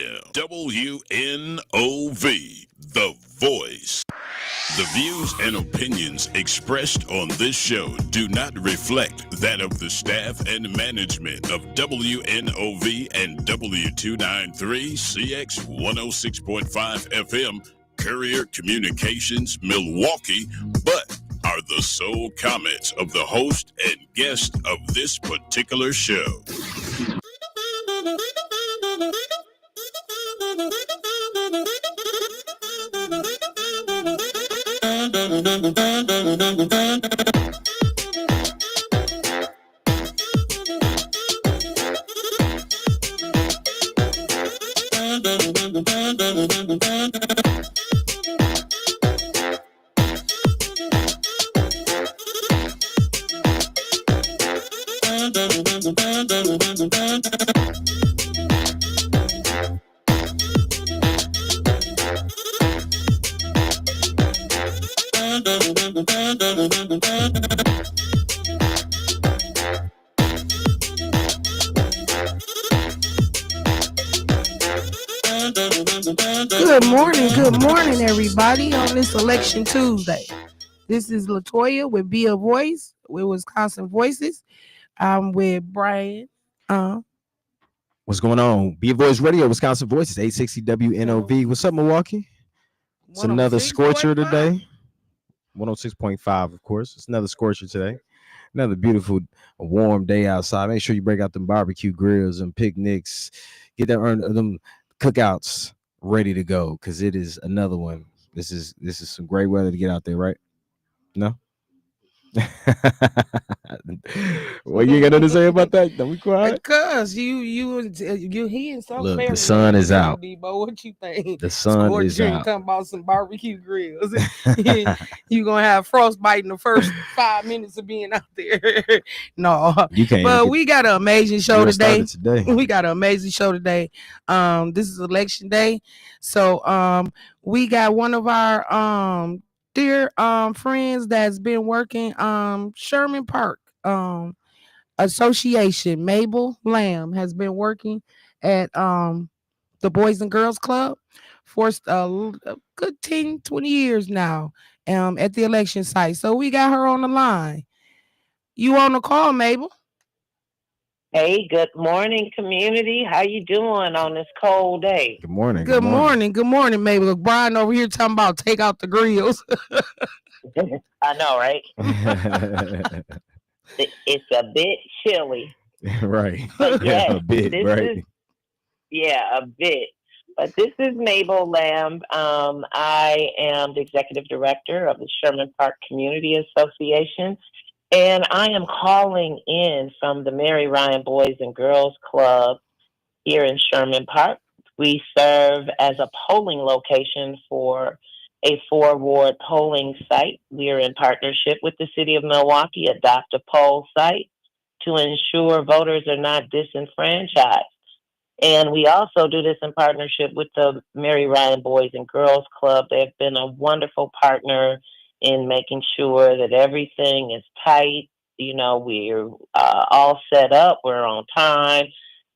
WNOV, The Voice. The views and opinions expressed on this show do not reflect that of the staff and management of WNOV and W293 CX 106.5 FM Courier Communications Milwaukee, but are the sole comments of the host and guest of this particular show. Good morning, everybody, on this Election Tuesday. This is Latoya with Be a Voice with Wisconsin Voices. I'm with Brian. What's going on? Be a Voice Radio, Wisconsin Voices, 860 WNOV. What's up, Milwaukee? It's another scorcher today. 106.5, of course. It's another scorcher today. Another beautiful, warm day outside. Make sure you break out them barbecue grills and picnics. Get them cookouts ready to go, because it is another one. This is some great weather to get out there, right? No? What you got to say about that? Don't be quiet. Because you hearing something. Look, the sun is out. But what you think? The sun is out. Talking about some barbecue grills. You gonna have frostbite in the first 5 minutes of being out there. No, you can't. But we got an amazing show today. We got an amazing show today. This is election day, so we got one of our dear friends that's been working Sherman Park Association. Mabel Lamb has been working at the Boys and Girls Club for a good 10-20 years now at the election site. So we got her on the line. You on the call, Mabel? Hey, good morning, community. How you doing on this cold day? Good morning. Good morning, Mabel. Look, Brian over here talking about take out the grills. I know, right? It's a bit chilly. Right. Yes, a bit, right? A bit. But this is Mabel Lamb. I am the executive director of the Sherman Park Community Association. And I am calling in from the Mary Ryan Boys and Girls Club here in Sherman Park. We serve as a polling location for a 4-ward polling site. We are in partnership with the City of Milwaukee, Adopt a Poll site, to ensure voters are not disenfranchised. And we also do this in partnership with the Mary Ryan Boys and Girls Club. They've been a wonderful partner in making sure that everything is tight. You know, we're all set up. We're on time.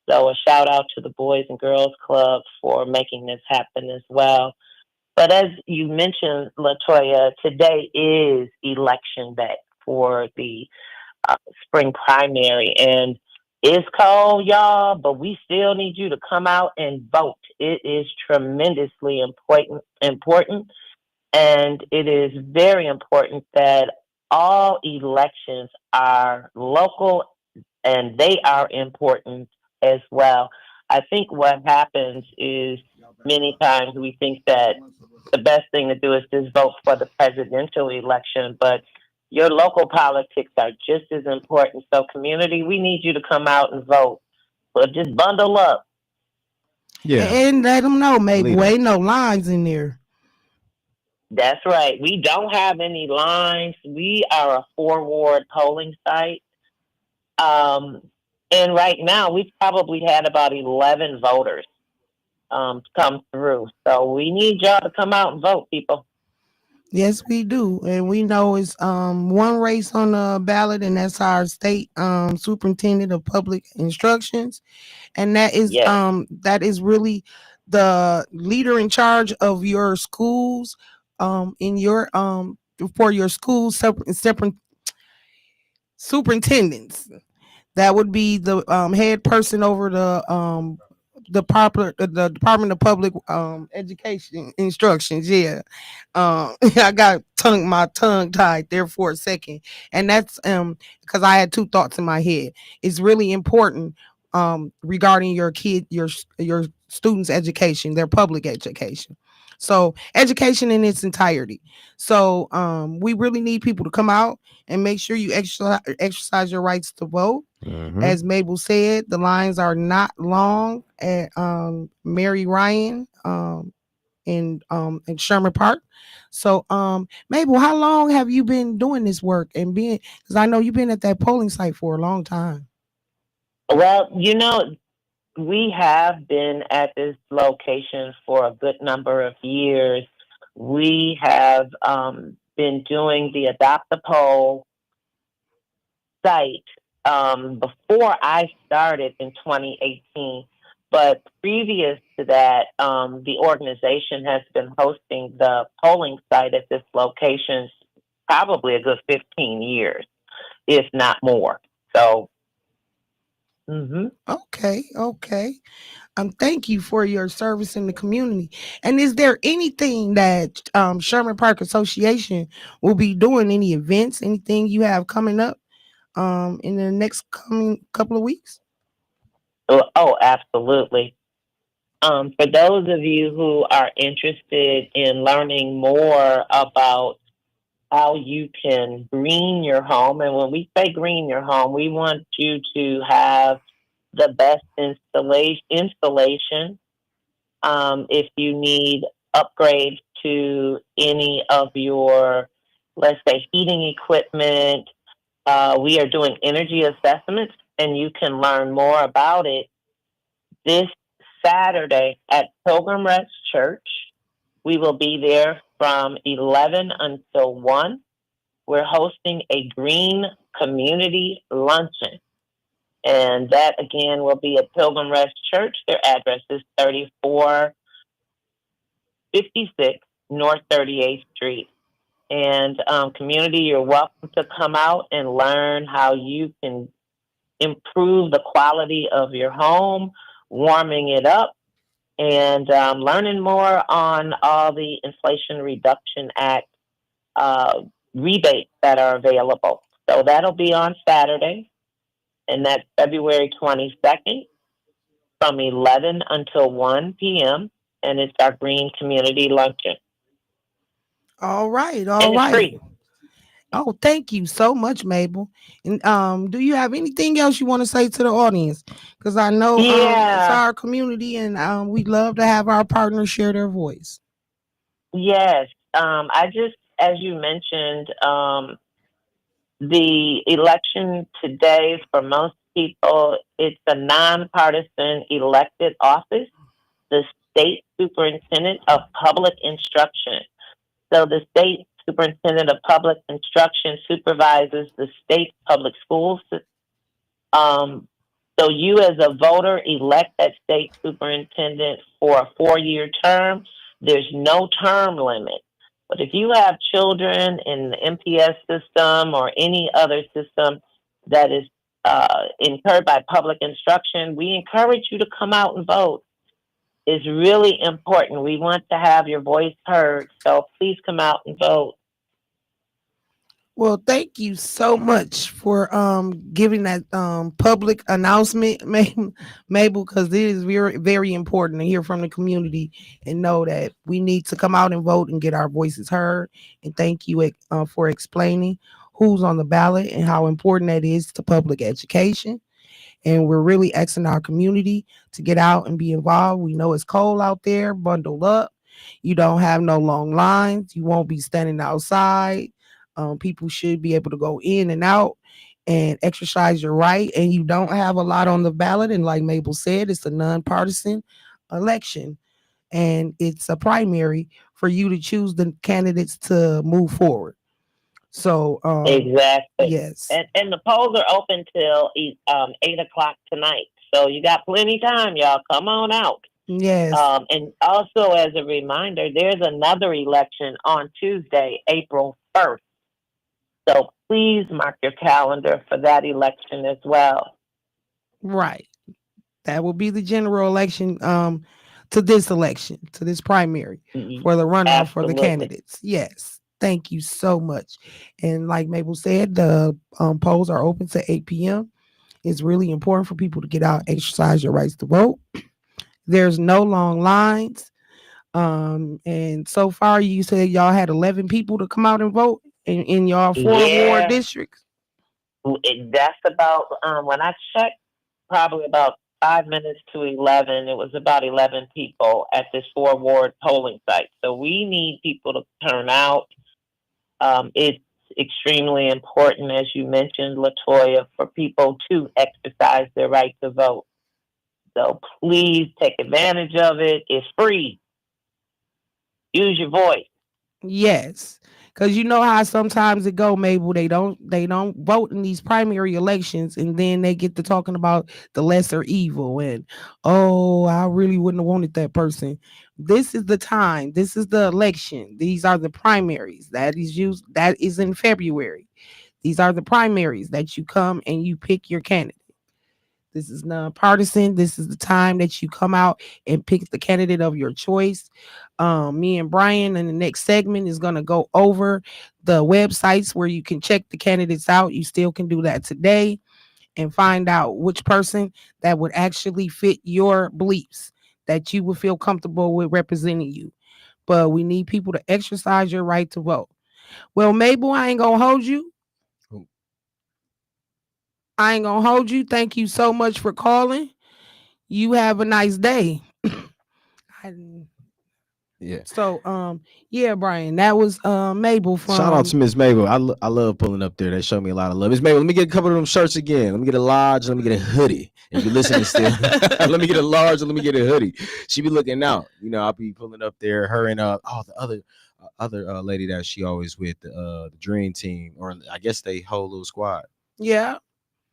So a shout out to the Boys and Girls Club for making this happen as well. But as you mentioned, Latoya, today is election day for the spring primary. And it's cold, y'all, but we still need you to come out and vote. It is tremendously important. And it is very important that all elections are local and they are important as well. I think what happens is many times we think that the best thing to do is just vote for the presidential election, but your local politics are just as important. So community, we need you to come out and vote. But just bundle up. Yeah. And let them know, maybe ain't no lines in there. That's right. We don't have any lines. We are a 4-ward polling site. And right now, we've probably had about 11 voters come through. So we need y'all to come out and vote, people. Yes, we do. And we know it's one race on the ballot, and that's our state superintendent of public instructions. And that is really the leader in charge of your schools, in your for your school separate superintendents. That would be the head person over the Department of Public Education Instructions. Yeah, I got my tongue tied there for a second, and that's because I had two thoughts in my head. It's really important regarding your students' education, their public education. So education in its entirety. So we really need people to come out and make sure you exercise your rights to vote. Mhm. As Mabel said, the lines are not long at Mary Ryan in Sherman Park. So Mabel, how long have you been doing this work and being, because I know you've been at that polling site for a long time. Well, we have been at this location for a good number of years. We have been doing the Adopt a Poll site before I started in 2018. But previous to that, the organization has been hosting the polling site at this location probably a good 15 years, if not more. So, Okay, okay. Thank you for your service in the community. And is there anything that Sherman Park Association will be doing? Any events? Anything you have coming up in the next coming couple of weeks? oh, absolutely. For those of you who are interested in learning more about how you can green your home, and when we say green your home, we want you to have the best installation. If you need upgrades to any of your, let's say, heating equipment, we are doing energy assessments, and you can learn more about it this Saturday at Pilgrim Rest Church. We will be there from 11 until 1. We're hosting a green community luncheon. And that again will be at Pilgrim Rest Church. Their address is 3456 North 38th Street. And community, you're welcome to come out and learn how you can improve the quality of your home, warming it up, and learning more on all the Inflation Reduction Act rebates that are available. So that'll be on Saturday, and that's February 22nd from 11 until 1 p.m., and it's our Green Community Luncheon. All right, all And it's right. free. Oh, thank you so much, Mabel. And do you have anything else you want to say to the audience? Because I know it's Yeah, our community, and we love to have our partners share their voice. yes. I just, as you mentioned, the election today for most people, it's a nonpartisan elected office, the state superintendent of public instruction. So the state superintendent of public instruction supervises the state public schools. Um, so you as a voter elect that state superintendent for a 4-year term. There's no term limit. But if you have children in the MPS system or any other system that is incurred by public instruction, we encourage you to come out and vote. It's really important. We want to have your voice heard. So please come out and vote. Well, thank you so much for giving that public announcement, Mabel, because it is very very important to hear from the community and know that we need to come out and vote and get our voices heard. And thank you for explaining who's on the ballot and how important that is to public education. And we're really asking our community to get out and be involved. We know it's cold out there. Bundle up. You don't have no long lines. You won't be standing outside. People should be able to go in and out and exercise your right. And you don't have a lot on the ballot. And like Mabel said, it's a nonpartisan election, and it's a primary for you to choose the candidates to move forward. So, Exactly. yes. And the polls are open till 8 o'clock tonight. So you got plenty of time, y'all. Come on out. Yes. And also, as a reminder, there's another election on Tuesday, April 1st. So please mark your calendar for that election as well. Right. That will be the general election to this election, to this primary Mhm. for the runoff for the Absolutely. candidates. Yes. Thank you so much. And like Mabel said, the polls are open to 8 p.m. It's really important for people to get out, exercise your rights to vote. There's no long lines. And so far, you said y'all had 11 people to come out and vote in y'all 4 ward Yeah, districts. that's about, when I checked, probably about 5 minutes to 11. It was about 11 people at this 4 ward polling site. So we need people to turn out. It's extremely important, as you mentioned, Latoya, for people to exercise their right to vote. So please take advantage of it. It's free. Use your voice. Yes. Cause you know how sometimes it go, Mabel. They don't vote in these primary elections, and then they get to talking about the lesser evil and oh, I really wouldn't have wanted that person. This is the time. This is the election. These are the primaries. That is in February. These are the primaries that you come and you pick your candidate. This is nonpartisan. This is the time that you come out and pick the candidate of your choice. Me and Brian in the next segment is going to go over the websites where you can check the candidates out. You still can do that today and find out which person that would actually fit your beliefs that you would feel comfortable with representing you. But we need people to exercise your right to vote. Well, Mabel, I ain't going to hold you. Cool. I ain't going to hold you. Thank you so much for calling. You have a nice day. I- Yeah. so yeah, Brian, that was Mabel Shout out to from Miss Mabel. I love pulling up there. They show me a lot of love. Miss Mabel, let me get a couple of them shirts again. Let me get a large. Let me get a hoodie. If you're listening still, let me get a large. And let me get a hoodie. She be looking out. You know, I'll be pulling up there. Her and the other lady that she always with the Dream Team, or I guess they whole little squad. yeah.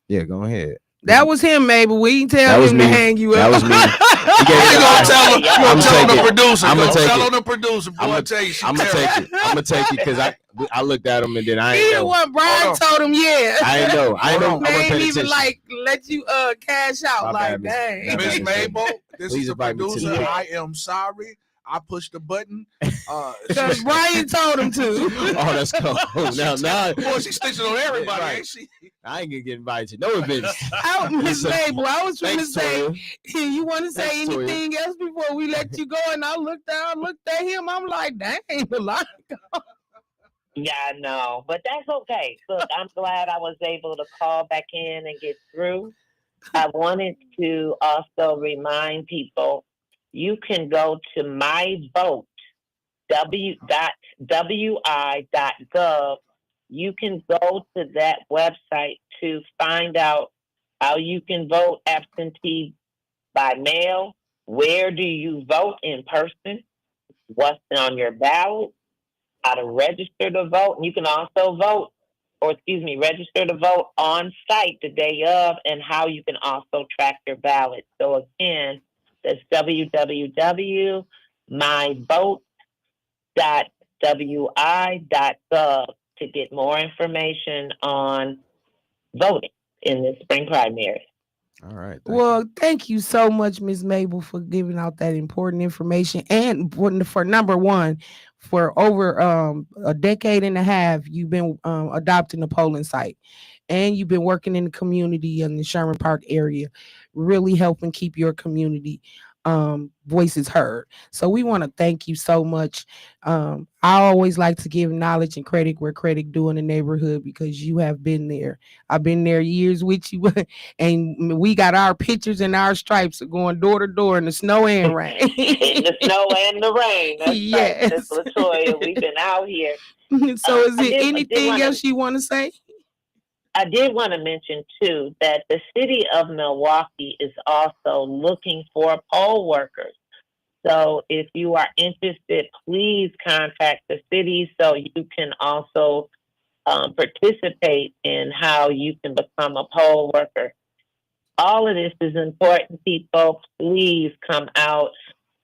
Yeah, go ahead. That was him, Mabel. We didn't That tell was him to me. hang you That up. was me. He gave You me gonna the tell him? You Yeah. gonna I'ma tell take on the it. producer? I'ma Go take tell it. on the producer, boy. I tell you, she I'm gonna take terrible. it. I'm gonna take it because I looked at him and then I He ain't the know. one Brian Hold on. told him, yeah. I ain't know. I ain't know. Hold I on. They wasn't ain't paying even attention. like let you cash out. My Like, bad, Miss. dang. My bad, Miss Miss Mabel, this Please is the invite me to the producer. Yeah. I am sorry. I pushed the button. Cause Brian told him to. Oh, that's cool. Now, boy, she's snitching on everybody, right. ain't she? I ain't gonna get invited to no events. Miss So, Mabel, I was trying to thanks, say, Toya. you want to say Thanks, Toya. anything else before we let you go? And I looked at him. I'm like, dang, a lot. Yeah, I know. But that's okay. Look, I'm glad I was able to call back in and get through. I wanted to also remind people you can go to my vote w.wi.gov. You can go to that website to find out how you can vote absentee by mail. Where do you vote in person? What's on your ballot? How to register to vote. And you can also vote, or excuse me, register to vote on site the day of, and how you can also track your ballot. So again, that's www.myvote.wi.gov to get more information on voting in the spring primary. All right. Well, thank you so much, Miss Mabel, for giving out that important information. And for number one, for over a decade and a half, you've been adopting the polling site, and you've been working in the community in the Sherman Park area, really helping keep your community voices heard. So we want to thank you so much. I always like to give knowledge and credit where credit due in the neighborhood because you have been there. I've been there years with you, and we got our pictures and our stripes going door to door in the snow and rain. In the snow and the rain. That's right, Miss Yes. Latoya. We've been out here. So is I there did anything want to else you want to say? I did want to mention too that the city of Milwaukee is also looking for poll workers. So if you are interested, please contact the city so you can also participate in how you can become a poll worker. All of this is important, people. Please come out.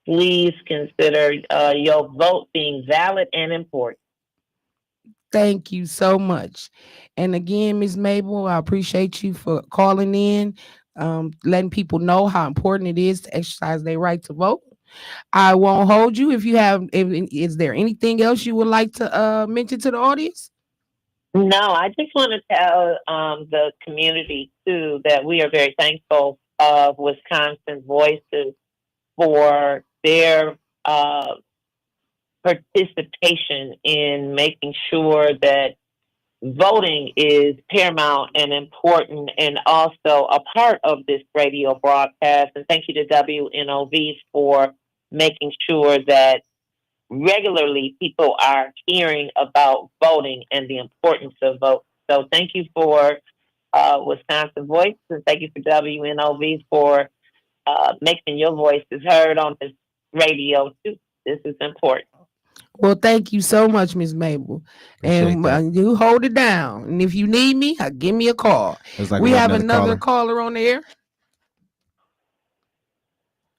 please consider your vote being valid and important. Thank you so much. And again, Ms. Mabel, I appreciate you for calling in, letting people know how important it is to exercise their right to vote. I won't hold you. If you have, is there anything else you would like to mention to the audience? No, I just want to tell the community too that we are very thankful of Wisconsin Voices for their participation in making sure that voting is paramount and important and also a part of this radio broadcast. And thank you to WNOV for making sure that regularly people are hearing about voting and the importance of vote. So thank you for Wisconsin Voice, and thank you for WNOV for making your voices heard on this radio too. This is important. Well, thank you so much, Ms. Mabel. And you hold it down. And if you need me, give me a call. Like we have another caller on the air.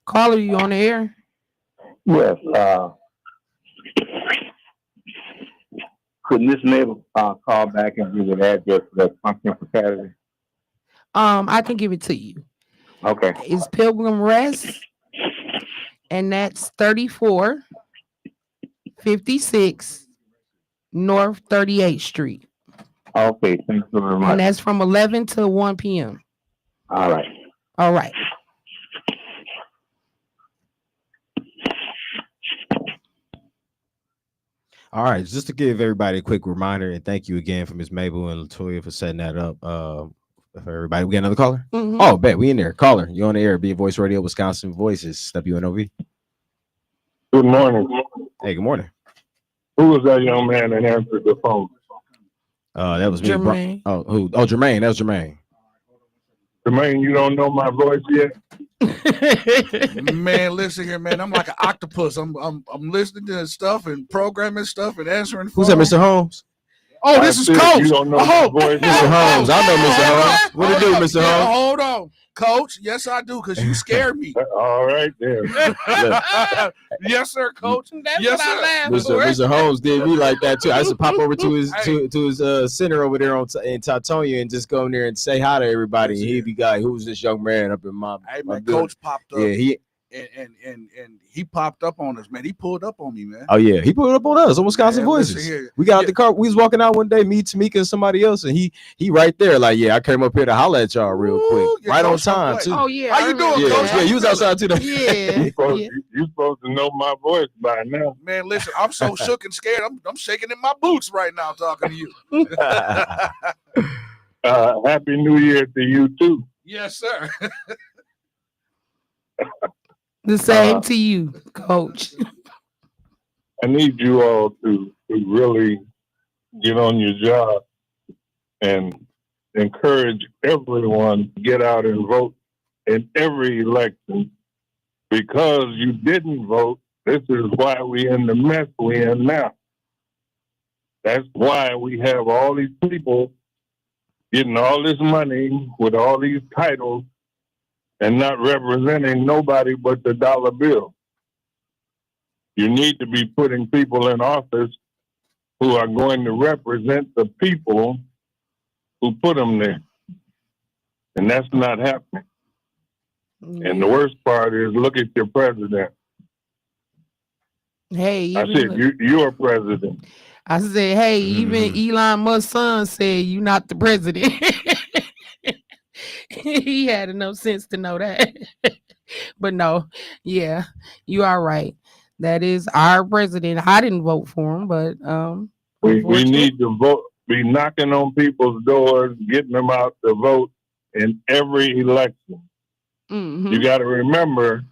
Caller, you on the air? Yes. Could Miss Mabel call back and give an address for that function for Saturday? I can give it to you. Okay. It's Pilgrim Rest, and that's 3456 North 38th Street. Okay, thanks very much. And that's from 11 to 1 p.m. All right. All right. All right, just to give everybody a quick reminder, and thank you again for Ms. Mabel and Latoya for setting that up. For everybody, we got another caller. Mm-hmm. Oh, bet we in there. Caller, you on the air? Be a Voice Radio, Wisconsin Voices, WNOV. Good morning. Hey, good morning. Who was that young man that answered the phone? That was me. Jermaine. Who? Oh, Jermaine. That was Jermaine. Jermaine, you don't know my voice yet? Man, listen here, man. I'm like an octopus. I'm listening to stuff and programming stuff and answering. Who's that, Mr. Holmes? Oh, this is Coach. You don't know my voice Mr. Holmes. I know Mr. Holmes. What it do, Mr. Yeah, Holmes? hold on, Coach. Yes, I do, because you scared me. All right, then. Yes, sir, Coach. That's Yes, what I sir. laughed Mr. for. Mr. Holmes did me like that too. I used to pop over to his Hey. to his center over there in Tatonia and just go in there and say hi to everybody. And he'd be like, "Who's this young man up in my?" Hey, my man, building?" Coach popped up. Yeah, he. And he popped up on us, man. He pulled up on me, man. Oh yeah, he put it up on us on Wisconsin Man, listen Voices. here. We got out Yeah. the car. We was walking out one day, me, Tamika, and somebody else, and he right there, like, yeah, I came up here to holler at y'all real Ooh, quick, you right go on time someplace. too. Oh, yeah. How I you doing, remember Yeah, Coach? yeah, you was outside too. Yeah. You supposed to know my voice by now. Man, listen, I'm so shook and scared. I'm shaking in my boots right now talking to you. Happy New Year to you, too. Yes, sir. The same to you, Coach. I need you all to really get on your job and encourage everyone to get out and vote in every election. Because you didn't vote, this is why we in the mess we in now. That's why we have all these people getting all this money with all these titles and not representing nobody but the dollar bill. You need to be putting people in office who are going to represent the people who put them there. And that's not happening. And the worst part is, look at your president. Hey, I said, you're president. I said, hey, even Elon Musk's son said you not the president. He had enough sense to know that. But no, yeah, you are right. That is our president. I didn't vote for him, but we need to vote, be knocking on people's doors, getting them out to vote in every election. Mm-hmm. You got to remember,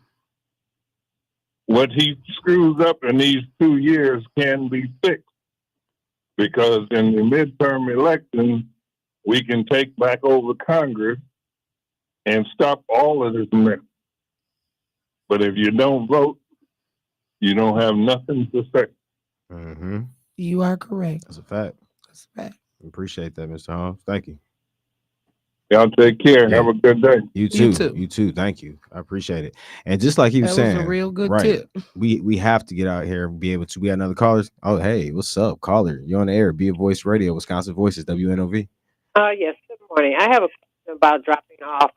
what he screws up in these 2 years can be fixed. Because in the midterm elections, we can take back over Congress and stop all of this mess. But if you don't vote, you don't have nothing to say. Mm-hmm. You are correct. That's a fact. That's a fact. Appreciate that, Mr. Holmes. Thank you. Y'all take care and Yeah. have a good day. You too. too. You too. Thank you. I appreciate it. And just like he was That was saying, a real good right? tip. We have to get out here and be able to. We got another caller. Oh, hey, what's up, caller? You're on the air. Be a Voice Radio, Wisconsin Voices, WNOV. Yes, good morning. I have a question about dropping off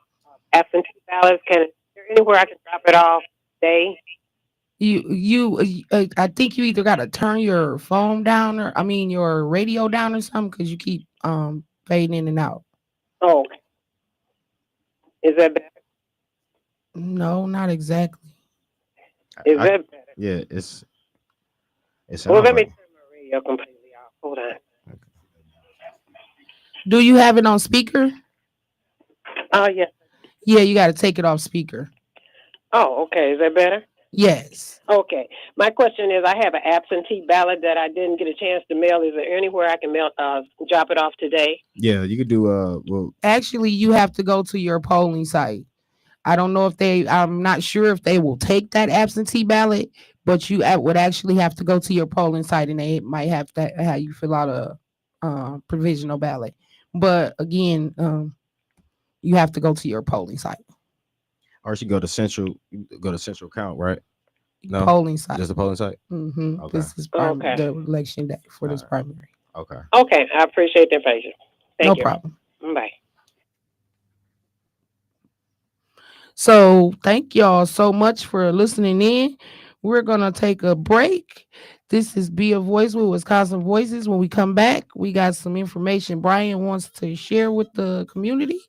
absentee ballots. Is there anywhere I can drop it off today? I think you either got to turn your phone down or your radio down or something because you keep fading in and out. Oh, okay. Is that better? No, not exactly. Is that better? Yeah, it's Well, let me turn my radio completely off. Hold on. Do you have it on speaker? Yes. Yeah, you got to take it off speaker. Oh, okay. Is that better? Yes. Okay. My question is, I have an absentee ballot that I didn't get a chance to mail. Is there anywhere I can drop it off today? Yeah, you could do well. Actually, you have to go to your polling site. I'm not sure if they will take that absentee ballot, but you would actually have to go to your polling site and they might have to have you fill out a provisional ballot. But again, you have to go to your polling site. Or you go to central count, right? No, polling site. Just the polling site. Mm-hmm. Okay. This is the election day for this primary. Okay. Okay, I appreciate the information. Thank you. No problem. Bye. So thank y'all so much for listening in. We're gonna take a break. This is Be a Voice with Wisconsin Voices. When we come back, we got some information Brian wants to share with the community.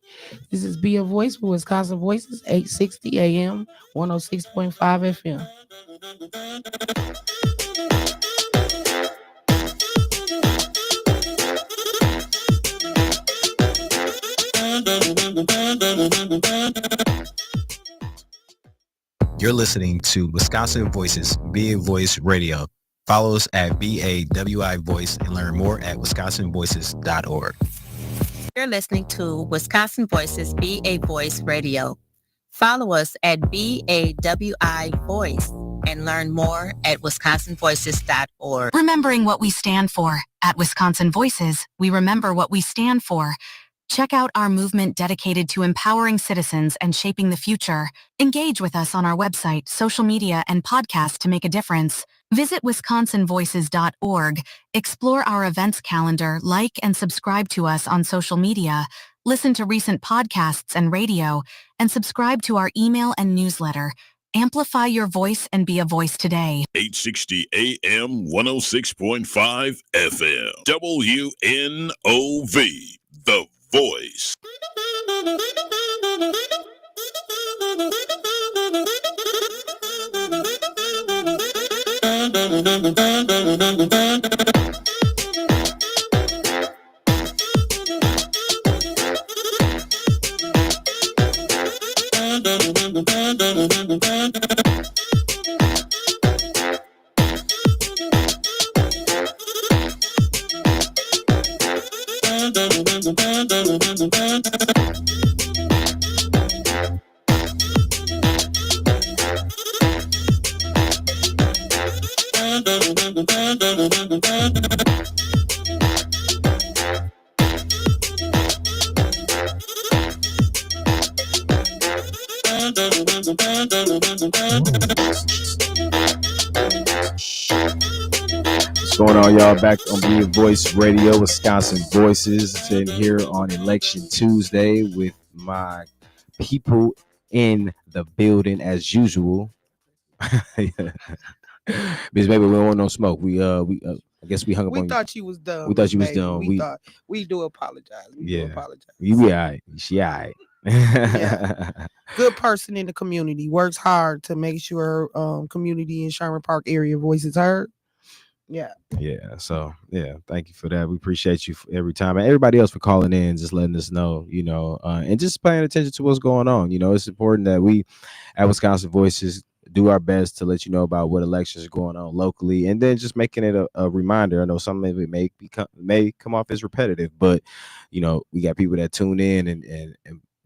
This is Be a Voice with Wisconsin Voices, 860 AM, 106.5 FM. You're listening to Wisconsin Voices, Be a Voice Radio. Follow us at BAWI Voice and learn more at wisconsinvoices.org. You're listening to Wisconsin Voices, Be a Voice Radio. Follow us at BAWI Voice and learn more at wisconsinvoices.org. Remembering what we stand for. At Wisconsin Voices, we remember what we stand for. Check out our movement dedicated to empowering citizens and shaping the future. Engage with us on our website, social media, and podcast to make a difference. Visit wisconsinvoices.org. Explore our events calendar, like and subscribe to us on social media. Listen to recent podcasts and radio, and subscribe to our email and newsletter. Amplify your voice and be a voice today. 860 AM, 106.5 FM. WNOV, The Voice. What's going on, y'all? Back on Be a Voice Radio, Wisconsin Voices. Sitting here on Election Tuesday with my people in the building as usual. Because maybe we don't want no smoke. I guess we hung up on you. We thought you was done. We thought you was baby. done. We do apologize. Yeah. Do apologize. You be all right. She all right. Yeah. Good person in the community, works hard to make sure community in Sherman Park area voices heard. Yeah. So thank you for that. We appreciate you every time, and everybody else for calling in, just letting us know, and just paying attention to what's going on. It's important that we at Wisconsin Voices do our best to let you know about what elections are going on locally, and then just making it a reminder. I know some of it may come off as repetitive, but we got people that tune in and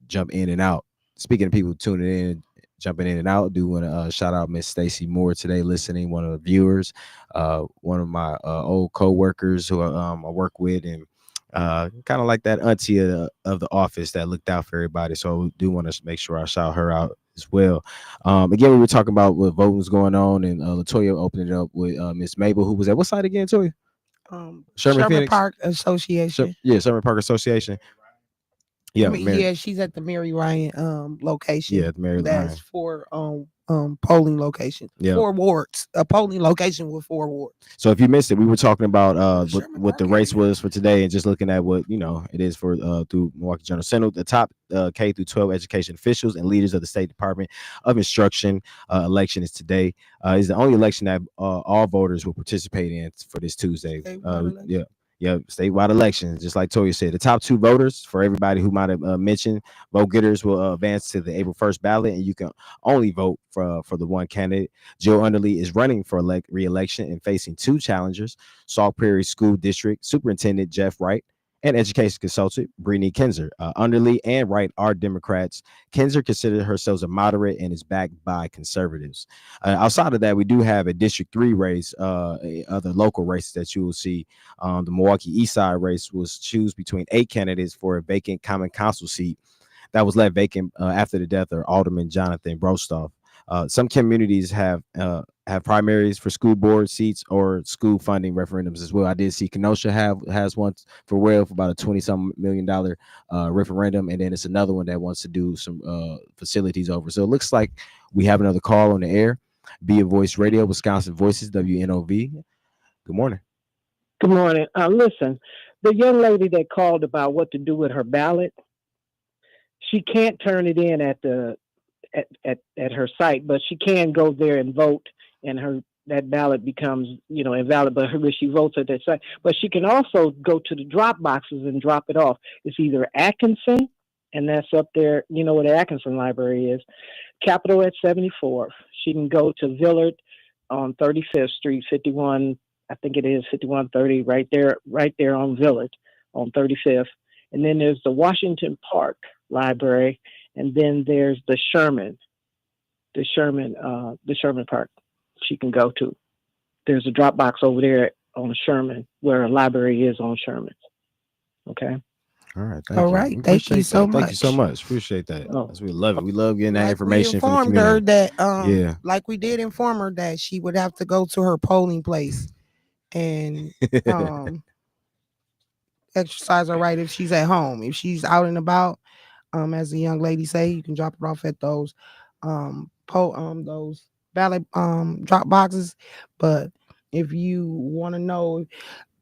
jump in and out. Speaking of people tuning in, jumping in and out, do want to shout out Miss Stacy Moore today, listening, one of the viewers, one of my old co-workers who I work with, and kind of like that auntie of the office that looked out for everybody. So we do want to make sure I shout her out as well. Again, we were talking about what voting was going on, and Latoya opened it up with Miss Mabel, who was at what side again, Toya? Sherman Phoenix? Park Association. Sherman Park Association. Yeah, Yeah, she's at the Mary Ryan location. Yeah, Mary That's Ryan. for polling location. Yeah. 4 wards. A polling location with 4 wards. So if you missed it, we were talking about Sherman what the Park race area. was for today, and just looking at what it is for through Milwaukee Journal Sentinel, the top K through 12 education officials and leaders of the State Department of Instruction election is today. Is the only election that all voters will participate in for this Tuesday. Yeah, statewide elections, just like Toya said. The top 2 voters, for everybody who might have mentioned, vote getters will advance to the April 1st ballot, and you can only vote for the one candidate. Jill Underly is running for re-election and facing 2 challengers: Sauk Prairie School District Superintendent Jeff Wright and education consultant Brittany Kinzer. Underly and Wright are Democrats. Kinzer considers herself a moderate and is backed by conservatives. Outside of that, we do have a District 3 race, other local races that you will see. The Milwaukee East Side race was choose between 8 candidates for a vacant common council seat that was left vacant after the death of Alderman Jonathan Brostoff. Some communities have primaries for school board seats or school funding referendums as well. I did see Kenosha has one for about a $20-some million referendum, and then it's another one that wants to do some facilities over. So it looks like we have another call on the air. Be a Voice Radio, Wisconsin Voices, WNOV. Good morning. Good morning. Listen, the young lady that called about what to do with her ballot, she can't turn it in at her site, but she can go there and vote, and that ballot becomes invalid. But she votes at that site, but she can also go to the drop boxes and drop it off. It's either Atkinson, and that's up there. You know where the Atkinson Library is. Capitol at 74th. She can go to Villard on 35th Street, 51. I think it is 5130, right there on Villard on 35th. And then there's the Washington Park Library, and then there's the Sherman Park she can go to. There's a drop box over there on Sherman where a library is on Sherman. Okay. All right. Thank you so much. Thank you so much. Appreciate that. Oh. We love it. We love getting that Like information we from the informed her community. that like we did inform her that she would have to go to her polling place and exercise her right if she's at home. If she's out and about, as the young lady say, you can drop it off at those those ballot drop boxes. But if you want to know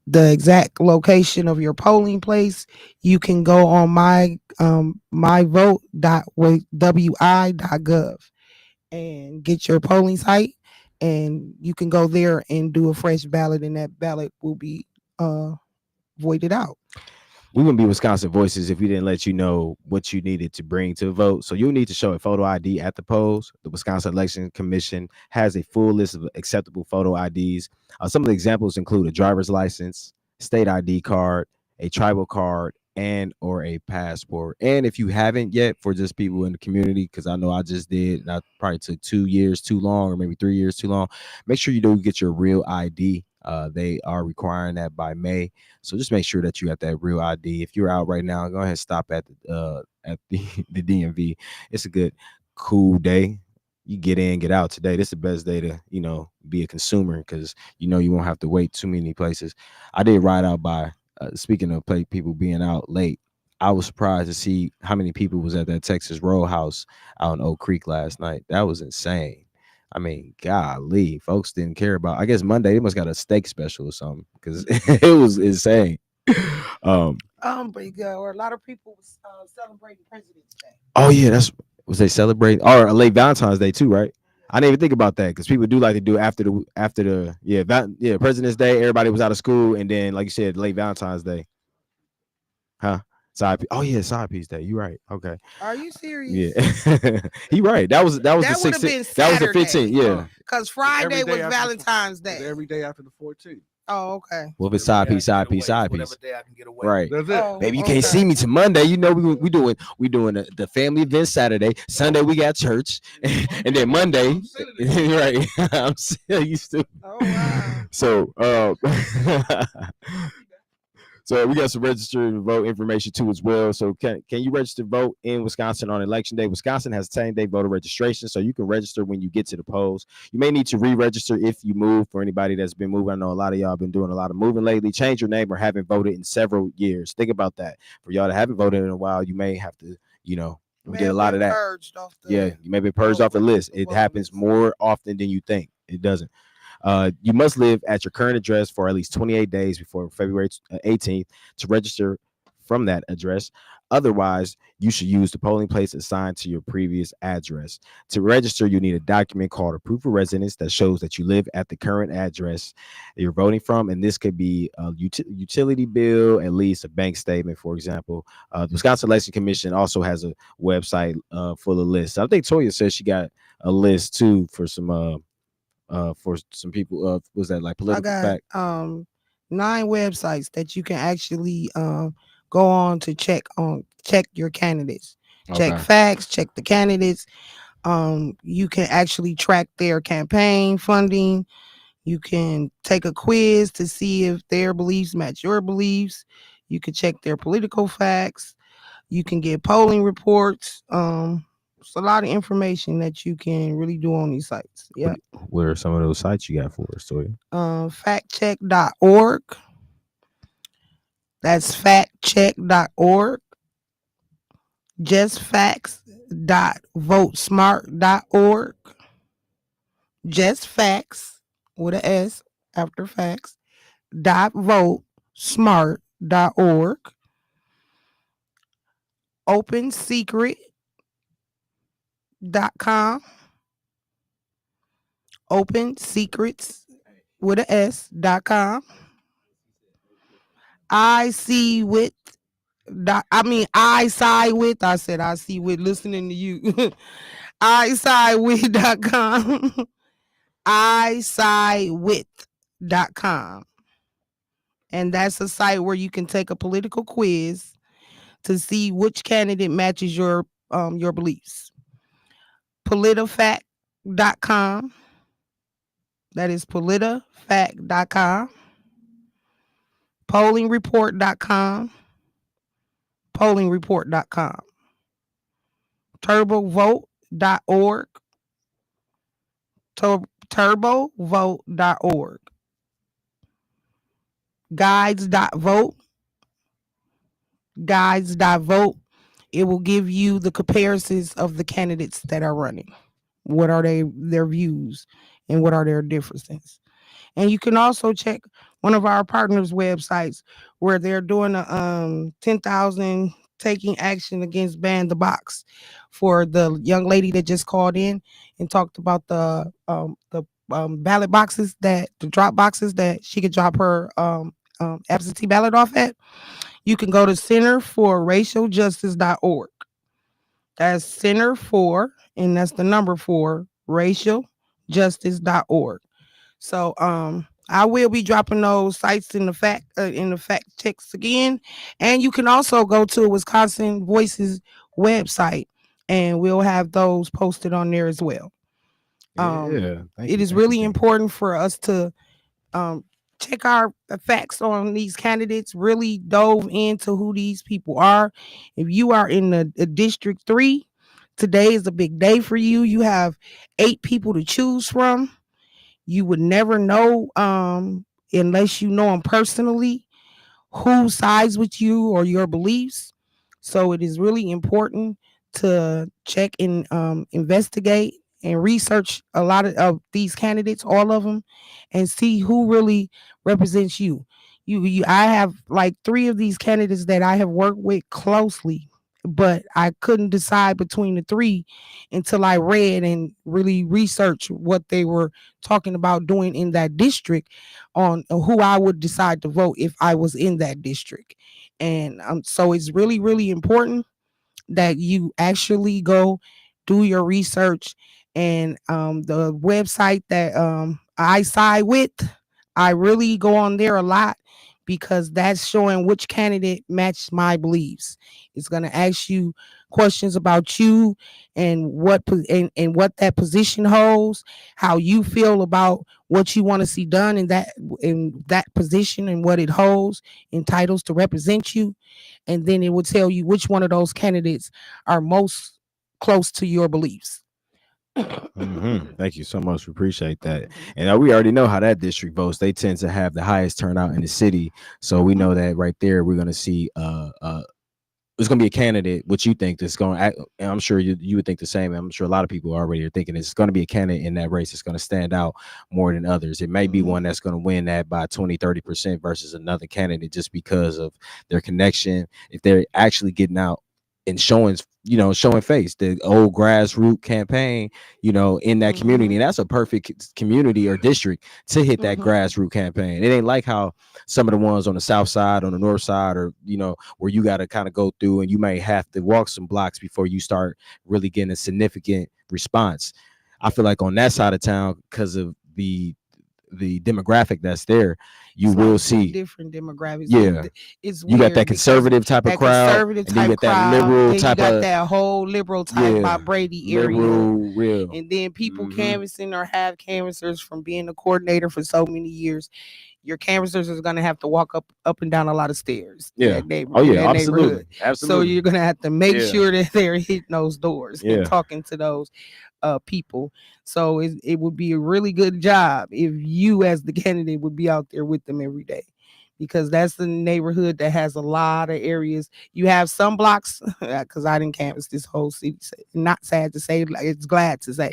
the exact location of your polling place, you can go on myvote.wi.gov and get your polling site, and you can go there and do a fresh ballot, and that ballot will be voided out. We wouldn't be Wisconsin Voices if we didn't let you know what you needed to bring to vote. So you'll need to show a photo ID at the polls. The Wisconsin Election Commission has a full list of acceptable photo IDs. Some of the examples include a driver's license, state ID card, a tribal card, and or a passport. And if you haven't yet, for just people in the community, because I know I just did, and I probably took 2 years too long, or maybe 3 years too long, make sure you do get your real ID. They are requiring that by May, so just make sure that you have that real ID. If you're out right now, go ahead and stop at the DMV. It's a good, cool day. You get in, get out today. This is the best day to be a consumer, because you won't have to wait too many places. I did ride out by. Speaking of people being out late, I was surprised to see how many people was at that Texas Roadhouse out in Oak Creek last night. That was insane. I mean, golly, folks didn't care about. I guess Monday they must got a steak special or something, because it was insane. But or a lot of people was celebrating President's Day. Oh yeah, was they celebrating or a late Valentine's Day too, right? I didn't even think about that, because people do like to do after the President's Day. Everybody was out of school, and then like you said, late Valentine's Day. Huh? Side piece day. You right. Okay. Are you serious? Yeah. He right. That was the 16th. That was the 15th. Yeah. Because Friday was Valentine's Day. Every day after the 14th. Oh, okay. Well, if it's side piece. Whatever day I can get away. Right. That's it. Baby, you can't see me till Monday. We doing the family event Saturday. Sunday we got church, and then Monday, right? I'm still used to. Oh wow. So So we got some register to vote information too as well. So can you register to vote in Wisconsin on election day? Wisconsin has 10-day voter registration, so you can register when you get to the polls. You may need to re-register if you move. For anybody that's been moving, I know a lot of y'all been doing a lot of moving lately. Change your name or haven't voted in several years. Think about that. For y'all that haven't voted in a while, you may have to, we get a lot of that. Yeah, you may be purged off the list. It happens more often than you think. It doesn't. You must live at your current address for at least 28 days before February 18th to register from that address. Otherwise, you should use the polling place assigned to your previous address. To register, you need a document called a proof of residence that shows that you live at the current address you're voting from. And this could be a utility bill, at least a bank statement, for example. The Wisconsin Election Commission also has a website full of lists. I think Toya says she got a list too for some people. Was that like political fact? 9 websites that you can actually go on to check your candidates. Check facts, check the candidates. You can actually track their campaign funding. You can take a quiz to see if their beliefs match your beliefs. You can check their political facts. You can get polling reports. It's a lot of information that you can really do on these sites. Yeah. What are some of those sites you got for us, Toya? Factcheck.org. That's factcheck.org. Justfacts.votesmart.org. Justfacts with an S after facts. .votesmart.org. OpenSecret.com. OpenSecrets with an S.com. I see with. I side with. I said I see with listening to you. isidewith.com. isidewith.com. And that's a site where you can take a political quiz to see which candidate matches your beliefs. Politifact.com. That is politifact.com. Pollingreport.com. Pollingreport.com. Turbovote.org. Turbovote.org. Guides.vote. Guides.vote. It will give you the comparisons of the candidates that are running. What are their views and what are their differences? And you can also check one of our partners' websites where they're doing a 10,000 taking action against Ban the Box for the young lady that just called in and talked about the ballot boxes, the drop boxes that she could drop her absentee ballot off at. You can go to centerforracialjustice.org. That's center for, and that's the number 4, racialjustice.org. So I will be dropping those sites in the fact checks again, and you can also go to Wisconsin Voices website, and we'll have those posted on there as well. It is really important for us to check our facts on these candidates, really dove into who these people are. If you are in the District 3, today is a big day for you. You have 8 people to choose from. You would never know unless you know them personally who sides with you or your beliefs. So it is really important to check and investigate and research a lot of these candidates, all of them, and see who really represents you. I have like 3 of these candidates that I have worked with closely, but I couldn't decide between the 3 until I read and really researched what they were talking about doing in that district on who I would decide to vote if I was in that district. And so it's really, really important that you actually go do your research. And the website that I side with, I really go on there a lot because that's showing which candidate matched my beliefs. It's going to ask you questions about you and and what that position holds, how you feel about what you want to see done in that position and what it holds, entitles to represent you, and then it will tell you which one of those candidates are most close to your beliefs. Thank you so much. We appreciate that. And we already know how that district votes. They tend to have the highest turnout in the city. So we know that right there, we're going to see it's going to be a candidate, what you think that's going to, and I'm sure you would think the same. I'm sure a lot of people already are thinking it's going to be a candidate in that race that's going to stand out more than others. It may be one that's going to win that by 20-30% versus another candidate just because of their connection. If they're actually getting out and showing face, the old grassroots campaign, in that community. And that's a perfect community or district to hit that grassroots campaign. It ain't like how some of the ones on the south side, on the north side, or, where you got to kind of go through and you may have to walk some blocks before you start really getting a significant response. I feel like on that side of town, because of the demographic that's there, will see different demographics. Yeah, it's you got that conservative type of crowd, and then you got that liberal type of, that whole liberal type by Brady area, real. And then people canvassing or have canvassers from being a coordinator for so many years. Your canvassers is going to have to walk up and down a lot of stairs. Absolutely. So you're going to have to make sure that they're hitting those doors and talking to those people. So it would be a really good job if you as the candidate would be out there with them every day, because that's the neighborhood that has a lot of areas. You have some blocks, because I didn't canvass this whole city. Not sad to say, it's glad to say.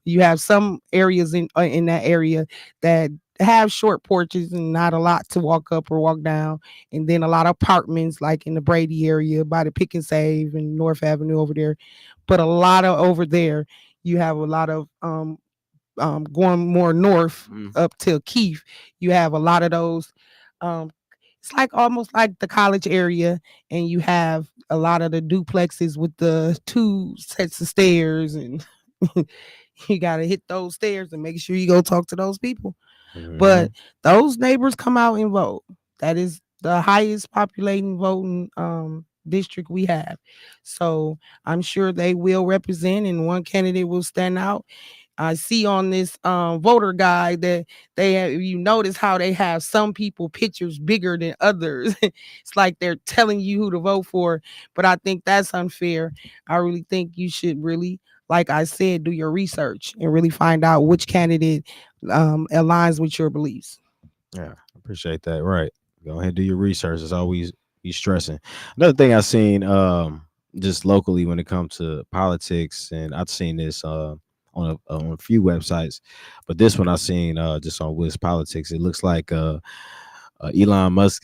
You have some areas in that area that have short porches and not a lot to walk up or walk down, and then a lot of apartments like in the Brady area by the Pick and Save and North Avenue over there. But a lot of over there, you have a lot of going more north up till Keith. You have a lot of those. It's like almost like the college area, and you have a lot of the duplexes with the 2 sets of stairs, and you got to hit those stairs and make sure you go talk to those people. But those neighbors come out and vote. That is the highest populating voting district we have. So I'm sure they will represent, and one candidate will stand out. I see on this voter guide that they have, you notice how they have some people pictures bigger than others. It's like they're telling you who to vote for, but I think that's unfair. I really think you should really, like I said, do your research and really find out which candidate aligns with your beliefs. Yeah, I appreciate that. Right. Go ahead and do your research. It's always be stressing. Another thing I've seen just locally when it comes to politics, and I've seen this on a few websites, but this one I've seen just on Wiz Politics. It looks like Elon Musk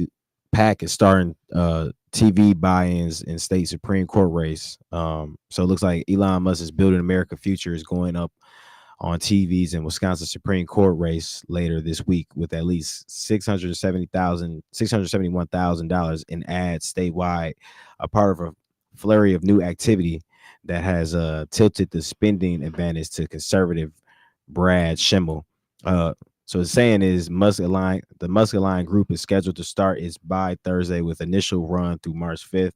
PAC is starting TV buy-ins in state Supreme Court race. So it looks like Elon Musk's Building America Future is going up on TVs in Wisconsin Supreme Court race later this week with at least $671,000 in ads statewide, a part of a flurry of new activity that has tilted the spending advantage to conservative Brad Schimmel. So the saying is the Musk Aligned group is scheduled to start its buy Thursday with initial run through March 5th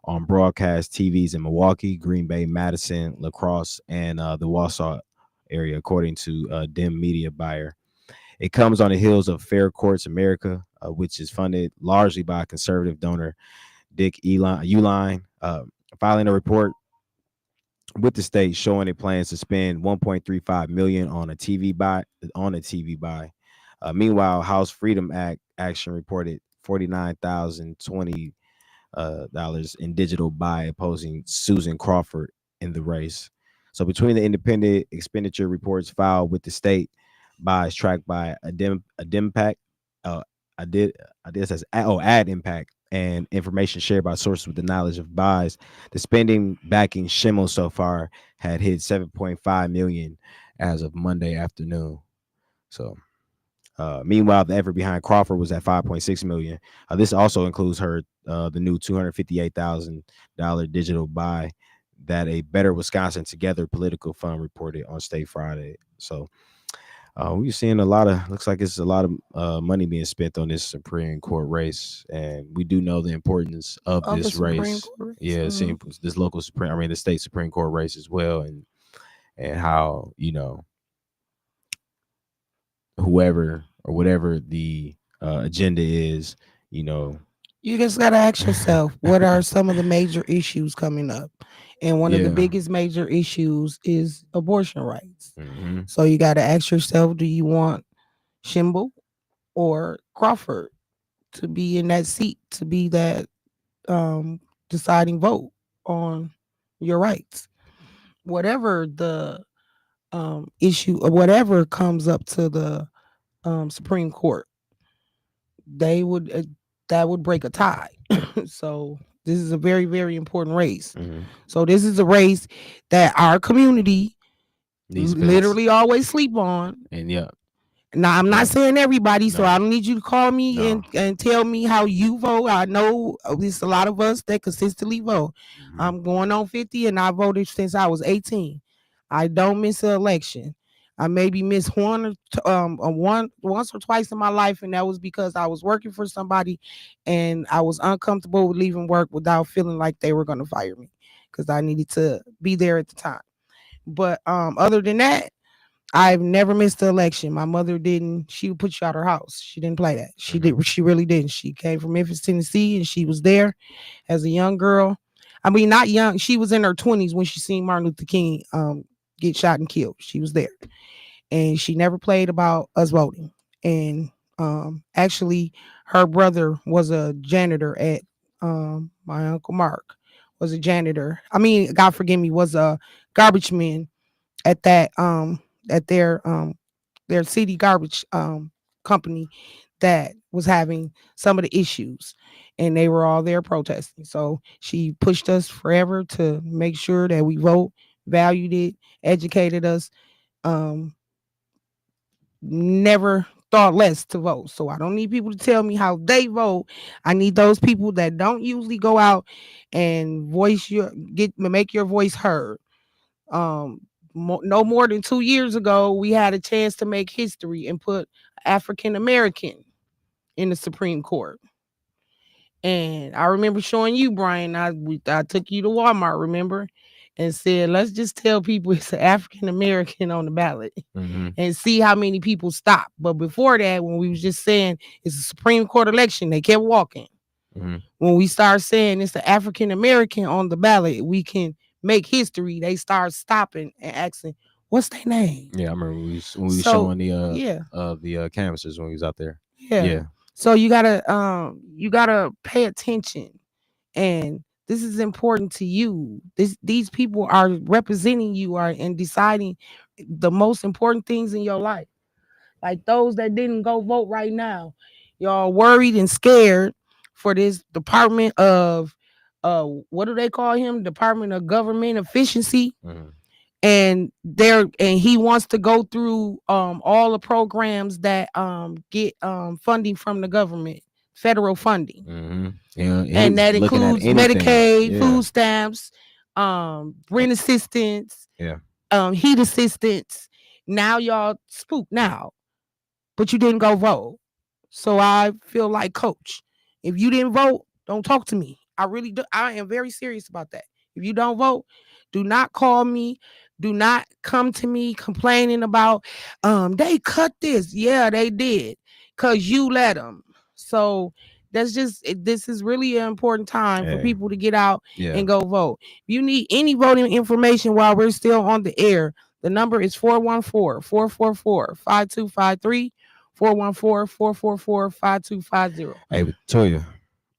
on broadcast TVs in Milwaukee, Green Bay, Madison, La Crosse, and the Wausau area, according to Dem Media Buyer. It comes on the heels of Fair Courts America, which is funded largely by conservative donor Dick Uihlein, filing a report with the state showing it plans to spend $1.35 million on a TV buy. Meanwhile, House Freedom Action reported $49,020 in digital buy, opposing Susan Crawford in the race. So between the independent expenditure reports filed with the state, buys tracked by Ad Impact, and information shared by sources with the knowledge of buys, the spending backing Schimmel so far had hit $7.5 million as of Monday afternoon. So meanwhile, the effort behind Crawford was at $5.6 million. This also includes her the new $258,000 digital buy that a Better Wisconsin Together political fund reported on State Friday. So We're seeing a lot of, looks like it's a lot of money being spent on this Supreme Court race, and we do know the importance of Of the this Supreme race. Court race. Yeah, seeing this local Supreme, I mean the state Supreme Court race as well, and how, you know, whoever or whatever the agenda is, you know. You just got to ask yourself, what are some of the major issues coming up? And one of the Yeah. biggest major issues is abortion rights. Mm-hmm. So you got to ask yourself, do you want Schimble or Crawford to be in that seat, to be that deciding vote on your rights? Whatever the issue or whatever comes up to the Supreme Court, they would that would break a tie. So this is a very, very important race. Mm-hmm. So this is a race that our community These literally always sleep on. And yeah. Now I'm not saying everybody, so No. I don't need you to call me No. and tell me how you vote. I know there's a lot of us that consistently vote. Mm-hmm. I'm going on 50 and I voted since I was 18. I don't miss an election. I maybe missed once or twice in my life, and that was because I was working for somebody and I was uncomfortable with leaving work without feeling like they were going to fire me because I needed to be there at the time. But other than that, I've never missed the election. My mother didn't. She would put you out her house. She didn't play that. She did. She really didn't. She came from Memphis, Tennessee, and she was there as a young girl. I mean, not young. She was in her 20s when she seen Martin Luther King get shot and killed. She was there, and she never played about us voting. And actually, her brother was a janitor at my Uncle Mark was a janitor. I mean, God forgive me, was a garbage man at that at their city garbage company that was having some of the issues, and they were all there protesting. So she pushed us forever to make sure that we vote, valued it, educated us, never thought less to vote. So I don't need people to tell me how they vote. I need those people that don't usually go out and make your voice heard. No more than 2 years ago, we had a chance to make history and put African American in the Supreme Court. And I remember showing you, Brian, I took you to Walmart, remember, and said, let's just tell people it's an African American on the ballot and see how many people stop. But before that, when we was just saying it's a Supreme Court election, they kept walking. When we start saying it's the African American on the ballot, we can make history. They start stopping and asking, what's their name? Yeah, I remember when we was showing the canvassers when we was out there. Yeah. So you gotta pay attention, and this is important to you. These people are representing you and deciding the most important things in your life. Like those that didn't go vote right now, y'all worried and scared for this Department of what do they call him? Department of Government Efficiency. And he wants to go through all the programs that get funding from the government, federal funding. And that includes Medicaid, food stamps, rent assistance, heat assistance. Now y'all spook now, but you didn't go vote. So I feel like, Coach, if you didn't vote, don't talk to me. I really do. I am very serious about that. If you don't vote, do not call me. Do not come to me complaining about they cut this. Yeah, they did, because you let them. So this is really an important time for people to get out and go vote. If you need any voting information while we're still on the air, the number is 414-444-5253, 414-444-5250. Hey, Toya,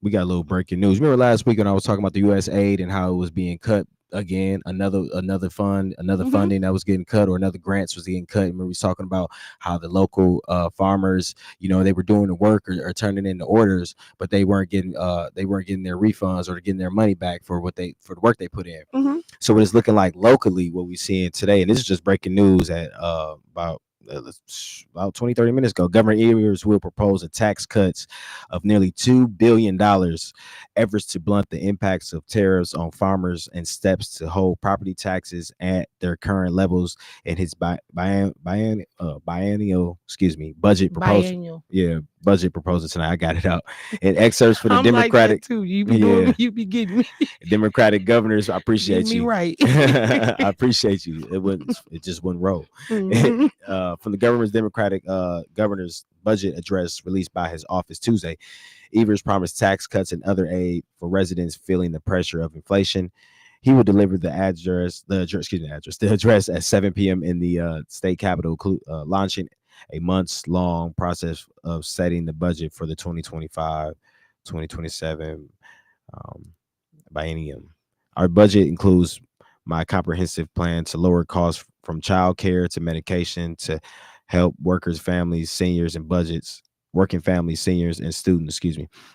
we got a little breaking news. Remember last week when I was talking about the U.S. aid and how it was being cut again? Another funding that was getting cut, or another grants was getting cut. Remember we was talking about how the local farmers, they were doing the work or turning in the orders, but they weren't getting their refunds or getting their money back for the work they put in. So what it's looking like locally, what we're seeing today, and this is just breaking news at about about 20, 30 minutes ago, Governor Evers will propose a tax cuts of nearly $2 billion, efforts to blunt the impacts of tariffs on farmers, and steps to hold property taxes at their current levels in his biennial budget proposal. Biennial. Yeah, budget proposal tonight. I got it out. In excerpts for the I'm Democratic. like that too. You be doing, you be getting me. Democratic governors, I appreciate Get me you. right. I appreciate you. It just wouldn't roll. Mhm. From the government's Democratic governor's budget address released by his office Tuesday, Evers promised tax cuts and other aid for residents feeling the pressure of inflation. He will deliver the address at 7 p.m. in the state capitol, launching a months-long process of setting the budget for the 2025-2027 biennium. Our budget includes my comprehensive plan to lower costs from child care to medication to help working families, seniors, and students.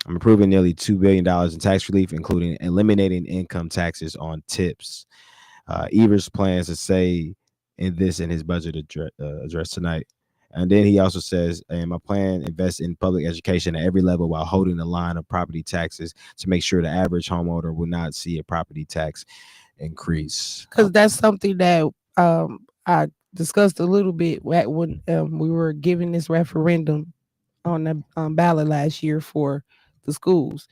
I'm approving nearly $2 billion in tax relief, including eliminating income taxes on tips. Evers plans to say in his budget address tonight. And then he also says, and my plan invests in public education at every level while holding the line of property taxes to make sure the average homeowner will not see a property tax increase. Because that's something that I discussed a little bit when we were giving this referendum on the ballot last year for the schools.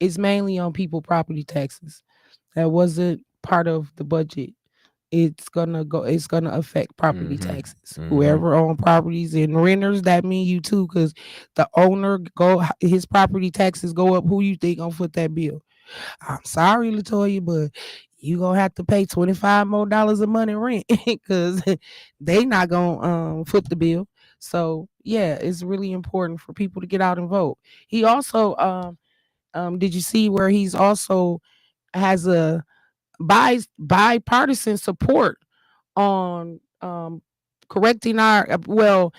It's mainly on people property taxes. That wasn't part of the budget. It's gonna affect property taxes. Whoever own properties and renters, that mean you too, because the owner his property taxes go up. Who you think gonna foot that bill? I'm sorry, Latoya, but you gonna have to pay $25 more a month in rent because they not gonna foot the bill. So yeah, it's really important for people to get out and vote. He also did you see where he's also has a bipartisan support on correcting having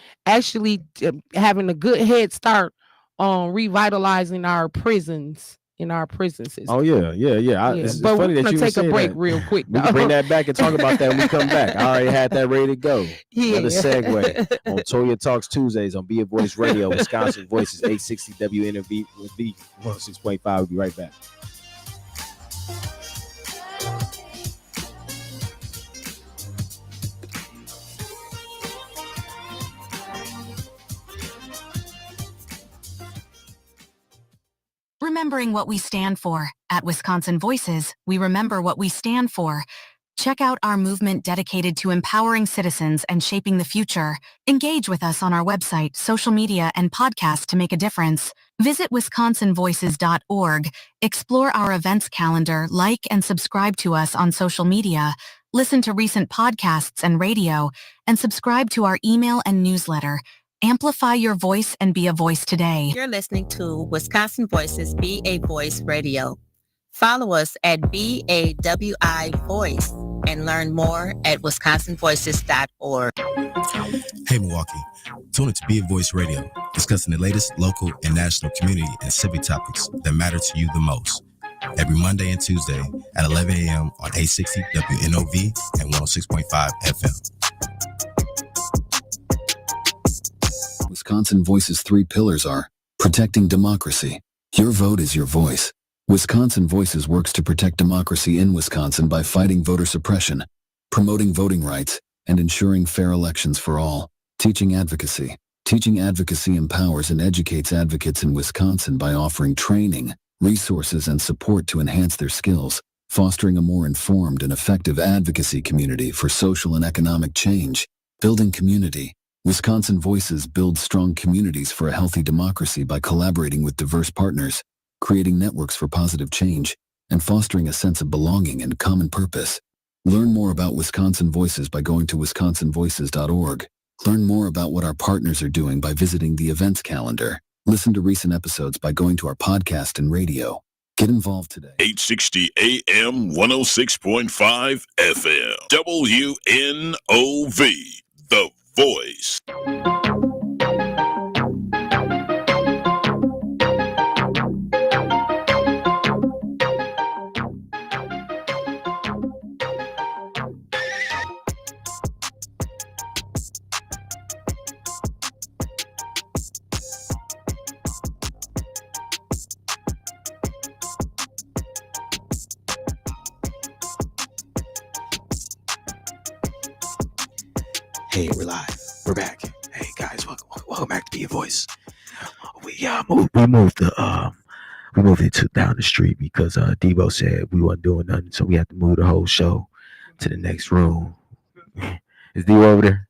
a good head start on revitalizing our prisons in our prison system. Oh yeah. It's But funny we're that gonna you take a say break that. real quick. We can bring that back and talk about that when we come back. I already had that ready to go. Yeah. Another segue on Toya Talks Tuesdays on Be a Voice Radio, Wisconsin Voices, 860 WNV with B 106.5. We'll be right back. Remembering what we stand for. At Wisconsin Voices, we remember what we stand for. Check out our movement dedicated to empowering citizens and shaping the future. Engage with us on our website, social media, and podcast to make a difference. Visit wisconsinvoices.org. Explore our events calendar, like and subscribe to us on social media. Listen to recent podcasts and radio, and subscribe to our email and newsletter. Amplify your voice and be a voice today. You're listening to Wisconsin Voices Be a Voice Radio. Follow us at BAWI Voice and learn more at wisconsinvoices.org. Hey Milwaukee, tune in to Be a Voice Radio, discussing the latest local and national community and civic topics that matter to you the most. Every Monday and Tuesday at 11 a.m. on 860 WNOV and 106.5 FM. Wisconsin Voice's 3 pillars are protecting democracy. Your vote is your voice. Wisconsin Voices works to protect democracy in Wisconsin by fighting voter suppression, promoting voting rights, and ensuring fair elections for all. Teaching advocacy. Teaching advocacy empowers and educates advocates in Wisconsin by offering training, resources, and support to enhance their skills, fostering a more informed and effective advocacy community for social and economic change. Building community. Wisconsin Voices builds strong communities for a healthy democracy by collaborating with diverse partners, creating networks for positive change, and fostering a sense of belonging and common purpose. Learn more about Wisconsin Voices by going to wisconsinvoices.org. Learn more about what our partners are doing by visiting the events calendar. Listen to recent episodes by going to our podcast and radio. Get involved today. 860 AM 106.5 FM. WNOV, The Voice. Hey, we're live. We're back. Hey guys, welcome back to Be a Voice. We moved it down the street because Debo said we weren't doing nothing, so we had to move the whole show to the next room. Is Debo over there?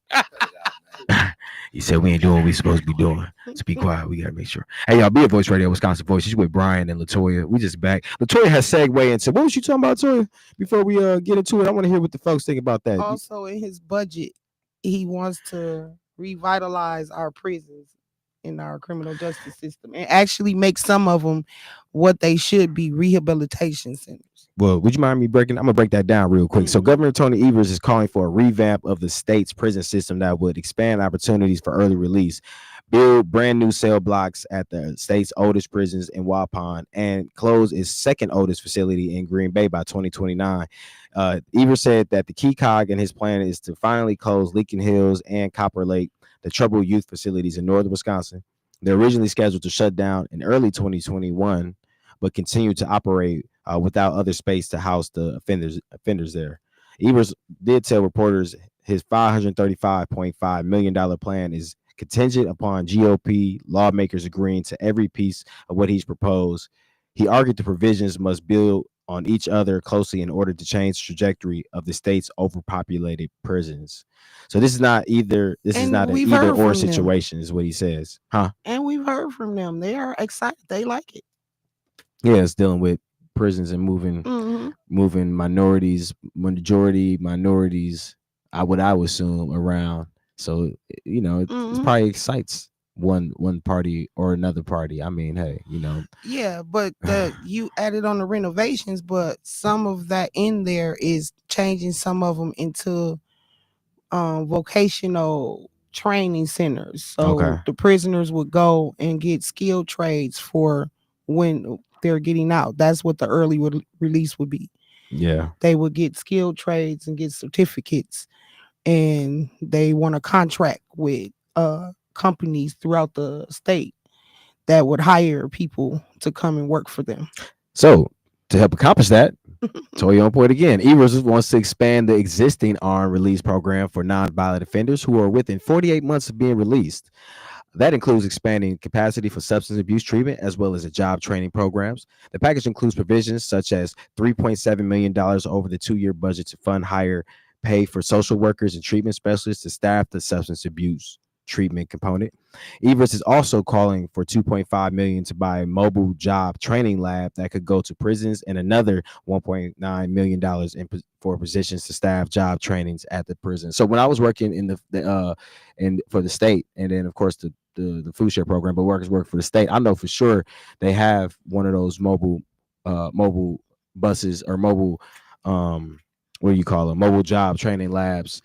He said we ain't doing what we supposed to be doing. So be quiet. We gotta make sure. Hey y'all, Be a Voice Radio, Wisconsin Voice. She's with Brian and Latoya. We just back. Latoya has segue into what was you talking about, Latoya? Before we get into it, I want to hear what the folks think about that. Also, in his budget, he wants to revitalize our prisons in our criminal justice system and actually make some of them what they should be, rehabilitation centers. Well, would you mind me I'm gonna break that down real quick. So Governor Tony Evers is calling for a revamp of the state's prison system that would expand opportunities for early release, build brand new cell blocks at the state's oldest prisons in Waupun, and close its second oldest facility in Green Bay by 2029. Evers said that the key cog in his plan is to finally close Lincoln Hills and Copper Lake, the troubled youth facilities in northern Wisconsin. They're originally scheduled to shut down in early 2021, but continue to operate without other space to house the offenders there. Evers did tell reporters his $535.5 million plan is contingent upon GOP lawmakers agreeing to every piece of what he's proposed. He argued the provisions must build on each other closely in order to change the trajectory of the state's overpopulated prisons. So this is not an either or situation, is what he says. Huh? And we've heard from them. They are excited. They like it. Yeah, it's dealing with prisons and moving majority minorities, I would assume, around. So it probably excites one party or another party. I mean, hey, Yeah, but you added on the renovations, but some of that in there is changing some of them into vocational training centers. So the prisoners would go and get skilled trades for when they're getting out. That's what the early release would be. Yeah. They would get skilled trades and get certificates, and they want to contract with companies throughout the state that would hire people to come and work for them. So to help accomplish that, Toy on point again, Evers wants to expand the existing armed release program for nonviolent offenders who are within 48 months of being released. That includes expanding capacity for substance abuse treatment as well as the job training programs. The package includes provisions such as $3.7 million over the 2-year budget to fund higher pay for social workers and treatment specialists to staff the substance abuse treatment component. Evers is also calling for $2.5 million to buy a mobile job training lab that could go to prisons, and another $1.9 million for positions to staff job trainings at the prison. So when I was working in for the state, and then of course the food share program, but workers work for the state, I know for sure they have one of those mobile buses or mobile what do you call them, mobile job training labs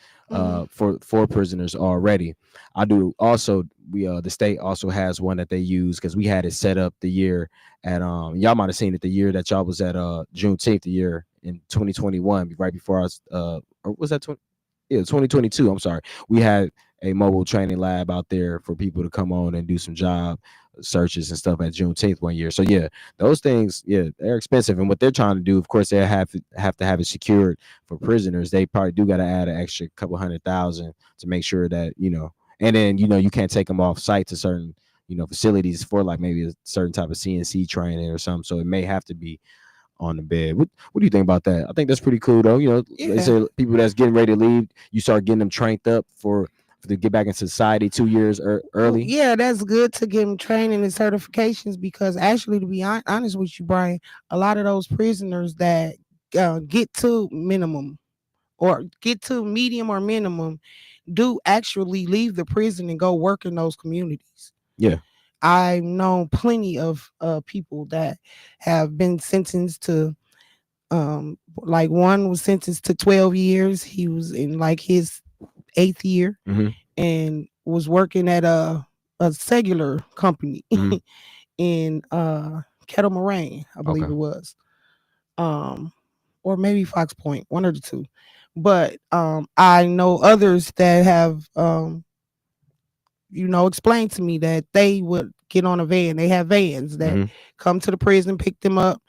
for prisoners already. I do also, the state also has one that they use because we had it set up the year at y'all might have seen it the year that y'all was at Juneteenth, the year in 2021, right before us, or was that 2022? I'm sorry. We had a mobile training lab out there for people to come on and do some job searches and stuff at Juneteenth one year. So yeah, those things, they're expensive. And what they're trying to do, of course, they have to have it secured for prisoners. They probably do got to add an extra couple $100,000 to make sure that, and then, you can't take them off site to certain, facilities for like maybe a certain type of CNC training or something. So it may have to be on the bed. What do you think about that? I think that's pretty cool though. They say people that's getting ready to leave, you start getting them trained up to get back in society 2 years early. Yeah, that's good to give them training and certifications, because actually, to be honest with you, Brian, a lot of those prisoners that get to minimum or get to medium or minimum do actually leave the prison and go work in those communities. Yeah. I've known plenty of people that have been sentenced to like one was sentenced to 12 years. He was in like his 8th year and was working at a cellular company in Kettle Moraine, I believe it was, or maybe Fox Point, one of the two. But I know others that have explained to me that they would get on a van. They have vans that come to the prison, pick them up.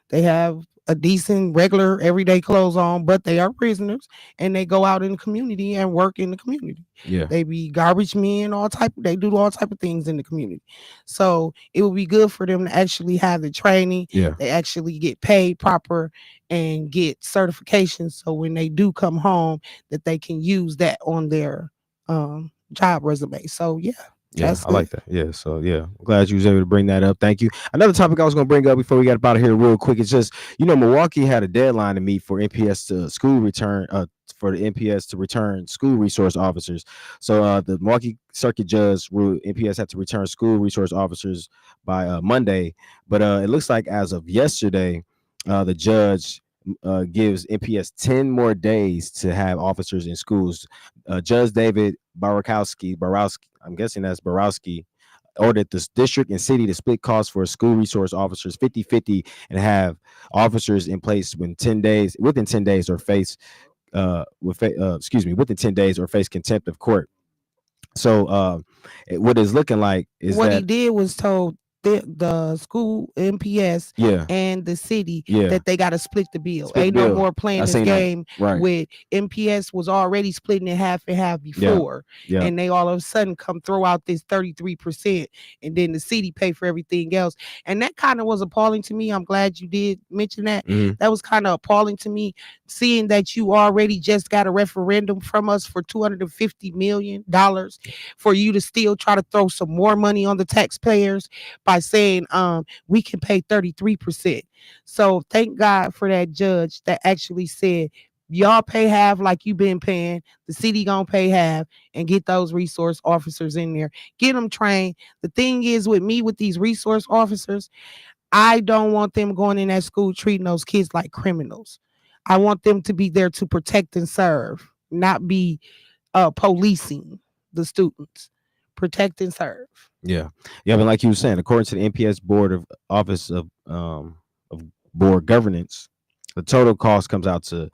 They have a decent, regular, everyday clothes on, but they are prisoners and they go out in the community and work in the community. Yeah. They be garbage men, they do all type of things in the community. So it would be good for them to actually have the training. Yeah. They actually get paid proper and get certifications. So when they do come home, that they can use that on their job resume. So yeah. Yeah, I like that. Yeah, so yeah, I'm glad you was able to bring that up. Thank you. Another topic I was going to bring up before we got up out of here real quick. It's just, Milwaukee had a deadline to meet for NPS to school return, for the NPS to return school resource officers. So the Milwaukee Circuit Judge ruled NPS had to return school resource officers by Monday, but it looks like as of yesterday, the judge gives NPS 10 more days to have officers in schools. Judge David Borowski, I'm guessing that's Borowski, ordered the district and city to split costs for school resource officers 50-50 and have officers in place within 10 days or face within 10 days or face contempt of court. So what it's looking like is what that he did was told the school NPS and the city that they got to split the bill. Ain't no more playing this game with NPS was already splitting it half and half before. And they all of a sudden come throw out this 33% and then the city pay for everything else. And that kind of was appalling to me. I'm glad you did mention that. That was kind of appalling to me, seeing that you already just got a referendum from us for $250 million for you to still try to throw some more money on the taxpayers by saying we can pay 33%. So thank God for that judge that actually said y'all pay half like you've been paying, the city gonna pay half, and get those resource officers in there, get them trained. The thing is with me with these resource officers, I don't want them going in that school treating those kids like criminals. I want them to be there to protect and serve, not be policing the students. Protect and serve. Yeah, but like you were saying, according to the NPS Board of Office of Board Governance, the total cost comes out to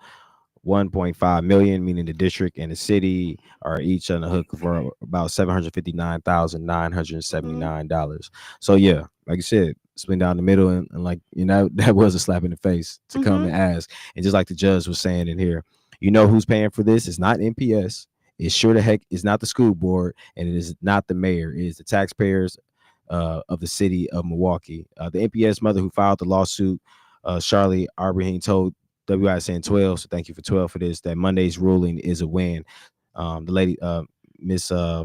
$1.5 million, meaning the district and the city are each on the hook for about $759,979. So yeah, like I said, split down the middle, and like that was a slap in the face to come and ask. And just like the judge was saying in here, who's paying for this? It's not NPS. It's sure the heck is not the school board, and it is not the mayor. It is the taxpayers of the city of Milwaukee. The NPS mother who filed the lawsuit, Charlie Arbrahim, told WISN 12, so thank you for 12 for this, that Monday's ruling is a win. The lady, Miss, I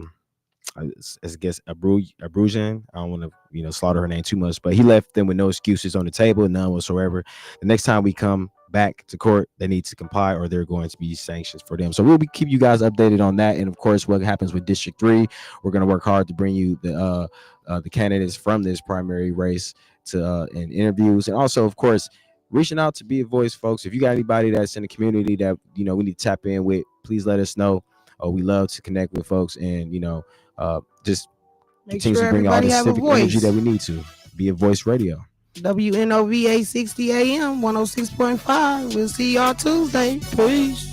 guess Abrujan, I don't want to slaughter her name too much, but he left them with no excuses on the table, none whatsoever. The next time we come back to court, they need to comply or they're going to be sanctions for them. So we'll keep you guys updated on that, and of course what happens with District 3. We're going to work hard to bring you the candidates from this primary race to in interviews, and also of course reaching out to be a voice, folks. If you got anybody that's in the community that we need to tap in with, please let us know. We love to connect with folks, and just continue to bring all the civic energy that we need to be a voice radio. WNOV 860 AM 106.5. We'll see y'all Tuesday. Peace.